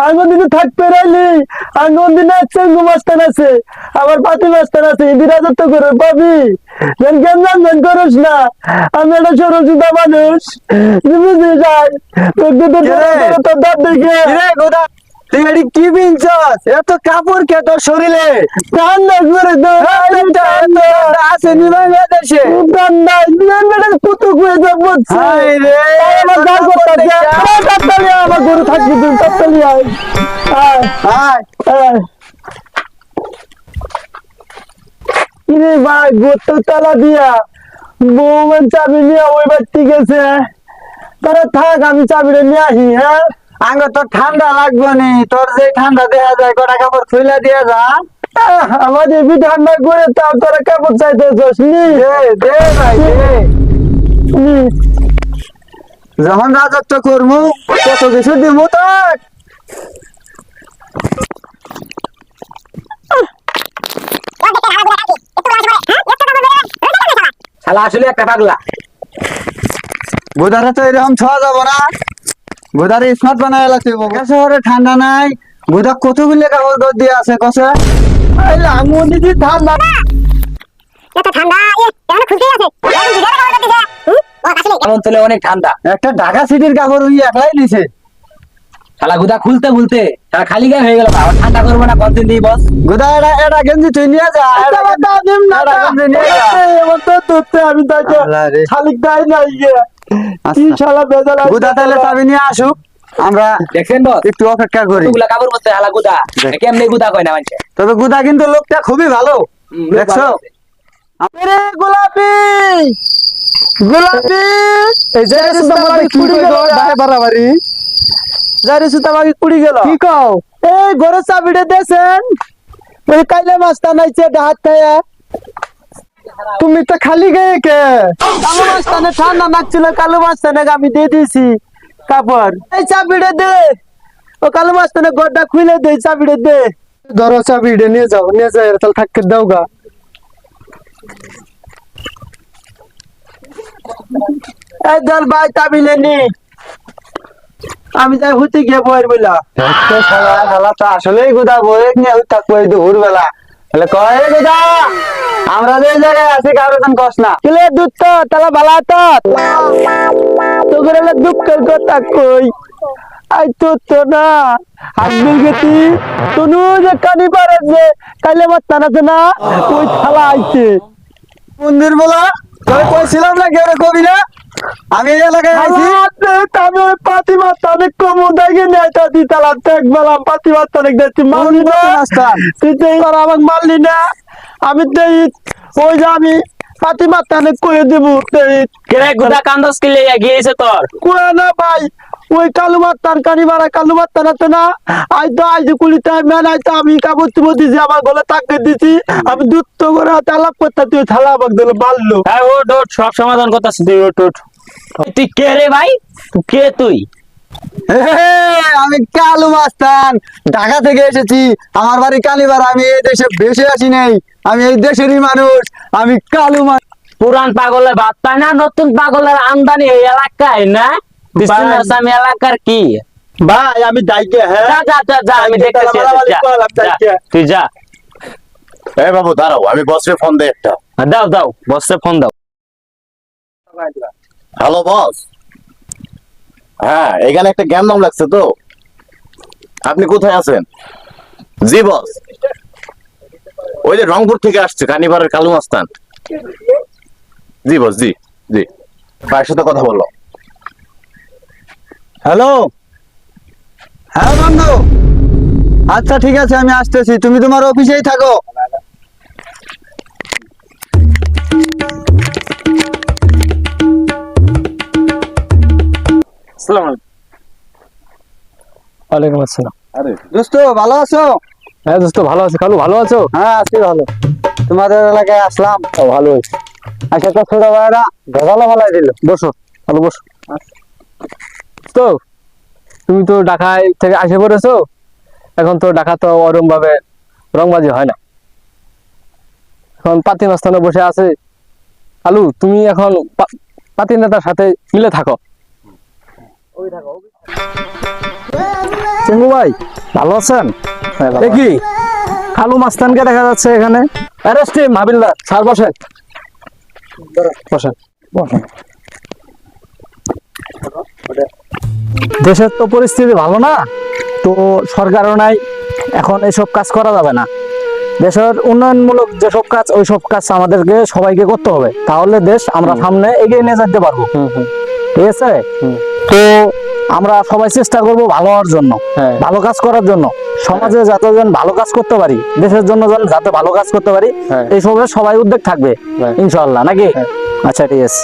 আমি দিনে থাকতে রাইলি আমি দিনে চেঙ্গু মাস্টার আছে আমার পাতি মাস্টার আছে এদের রাজত্ব করে পাবি কেন করিস না আমি একটা সরজিদা মানুষ বুঝলি যাই তোর দাঁত দেখে তুই এটি কি পিনছস এত কাপড় কে তোর শরীরে ঠান্ডা করে আছে নি বাংলাদেশে ঠান্ডা কুতুক হয়ে যাবো হায় রে আমার গাল করতেছে তাড়াতাড়ি আমার গরু থাকবি তুই তাড়াতাড়ি আয় হায় কিরে ভাই গোত্তর তালা দিয়া বৌমান চাবি নিয়ে ওই বাড়তি গেছে তারা থাক আমি চাবিটা নিয়ে আসি হ্যাঁ আঙ্গ তোর ঠান্ডা লাগবে নি তোর যে ঠান্ডা দেখা যায় কটা কাপড় খুইলা দিয়া যা আমার এবি ঠান্ডা করে তাও তোরা কাপড় চাইতেছস নি দে ভাই দে নি যখন রাজত্ব করমু কত কিছু দিমু তোর শালা আসলে একটা পাগলা বুধারে তো এরকম ছোঁয়া যাবো না বুধারে স্মার্ট বানায় লাগছে শহরে ঠান্ডা নাই বুধা কতগুলো কাপড় গদ দিয়ে আছে কষে আমি দিদি ঠান্ডা এত ঠান্ডা খুলতে আছে অঞ্চলে অনেক ঠান্ডা। একটা ঢাকা সিটির কাপড় উই একলাই নিছে শালা গুদা খুলতে খুলতে শালা খালি গায়ে হয়ে গেল আবার ঠান্ডা করবো না কতদিন দিই বস বুধা এটা গেঞ্জি তুই নিয়ে যা এটা গেঞ্জি নিয়ে যা আমি তাকে আল্লাহ রে। শালিক দাই নাই গিয়ে কি শালা বেজাল বুধা তাহলে চাবি নিয়ে আসুক আমরা দেখছেন বস একটু অপেক্ষা করি কতগুলা কাপড় বসতে শালা গুদা কেমনে গুদা কয় না মানছে তবে গুদা কিন্তু লোকটা খুবই ভালো দেখছো রে গোলাপি গোলাপি এই যে সুতামাকে কুড়ি গেল দাহে বাড়াবাড়ি যারে সুতামাকে কুড়ি গেল কি কও এই ঘরে চাবিটা দেছেন এই কাইলে মাছটা নাইছে হাত খায়া তুমি তো খালি গায়ে কে কালো মাছটানে ঠান্ডা লাগছিল কালো মাছটানে আমি দিয়ে দিয়েছি কাপড় এই চাবিটা দে ও কালো মাছটানে গড়টা খুলে দে চাবিটা দে ধরো চাবিটা নিয়ে যাও তাহলে থাকতে দাও গা এই দল ভাই চাবিলে নি আমি যাই হতে গিয়ে বইয়ের বইলা শালা তো আসলেই গুদা বয়ে নিয়ে থাকবো এই দুপুর বেলা তাহলে কয় গুদা আমরা যে জায়গায় আছি কারো কোন কষ্ট না কিলে দুধ তো তালা ভালা তো তো করে দুঃখের কথা কই আই তো না আব্দুল গেতি তুনু যে কানি পারে যে কাইলে মাত্তান আছে না ওই থালা আইছে মন্দির বলা তোরে কইছিলাম না কেউ কবি না আমি এই এলাকায় আইছি আমি ওই পাতি মাত্তা অনেক কম দেখে নেই তা দি তালা দেখ বললাম পাতি মাত্তা অনেক দেখছি মারলি না তুই তো এইবার আমাকে মারলি না আমি দেই ওই যে আমি পাতি মাত্তা অনেক করে দেবো কেরে গুদা কান্দস কি লেগে গিয়েছে তোর কোয়া না ভাই ওই কালু মাত্তার কানি মারা কালু মাত্তা না তো না আই যে কুলিতে মেন আই তো আমি কাপড় চুপড় দিছি আমার গলে তাকে দিছি আমি দুধ তো করে তালাপ করতে তুই থালা আমাকে দিল মারলো হ্যাঁ ওট ওট সব সমাধান করতেছিস তুই ওট ওট তুই কে রে ভাই তুই কে তুই আমি কালু মাস্তান ঢাকা থেকে এসেছি আমার বাড়ি কালীবার আমি এই দেশে বেশি আছি নেই আমি এই দেশেরই মানুষ আমি কালু পুরান পাগলের ভাত পায় না নতুন পাগলের আমদানি এই এলাকায় না বিশ্বনাথ আমি এলাকার কি ভাই আমি দাইকে হ্যাঁ যা যা যা যা আমি দেখতেছি তুই যা এই বাবু দাঁড়াও আমি বসে ফোন দেই একটা দাও দাও বসে ফোন দাও হ্যালো বস হ্যাঁ এখানে একটা জ্ঞান নাম লাগছে তো আপনি কোথায় আছেন জি বস ওই যে রংপুর থেকে আসছে কানিবারের কালু মাস্তান জি বস জি জি কার সাথে কথা বললো হ্যালো হ্যাঁ বন্ধু আচ্ছা ঠিক আছে আমি আসতেছি তুমি তোমার অফিসেই থাকো ওয়ালাইকুম আসসালাম আরে দোস্ত ভালো আছো হ্যাঁ দোস্ত ভালো আছে কালু ভালো আছো হ্যাঁ আছি ভালো তোমাদের এলাকায় আসলাম ও ভালো হয়েছে আচ্ছা তো ছোট ভাইরা ভেজালো ভালাই দিল বসো ভালো বসো তো তুমি তো ঢাকায় থেকে আসে পড়েছো এখন তো ঢাকা তো ওরম ভাবে রংবাজি হয় না এখন পাতি মাস্তানে বসে আছে আলু তুমি এখন পাতি নেতার সাথে মিলে থাকো চিঙ্গু ভাই ভালো আছেন? দেখি কালু মাস্তানকে দেখা যাচ্ছে এখানে। অ্যারেস্ট টিম হাবিলদার স্যার বসেন বসেন বসেন। দেশের তো পরিস্থিতি ভালো না, তো সরকারও নাই, এখন এসব কাজ করা যাবে না। দেশের উন্নয়নমূলক যেসব কাজ ওইসব কাজ আমাদেরকে সবাইকে করতে হবে, তাহলে দেশ আমরা সামনে এগিয়ে নিয়ে যেতে পারবো। ঠিক আছে, তো আমরা সবাই চেষ্টা করব ভালো হওয়ার জন্য, ভালো কাজ করার জন্য, সমাজে যাতে যেন ভালো কাজ করতে পারি, দেশের জন্য যেন যাতে ভালো কাজ করতে পারি, এইসবের সবাই উদ্যোগ থাকবে ইনশাআল্লাহ, নাকি? আচ্ছা ঠিক আছে।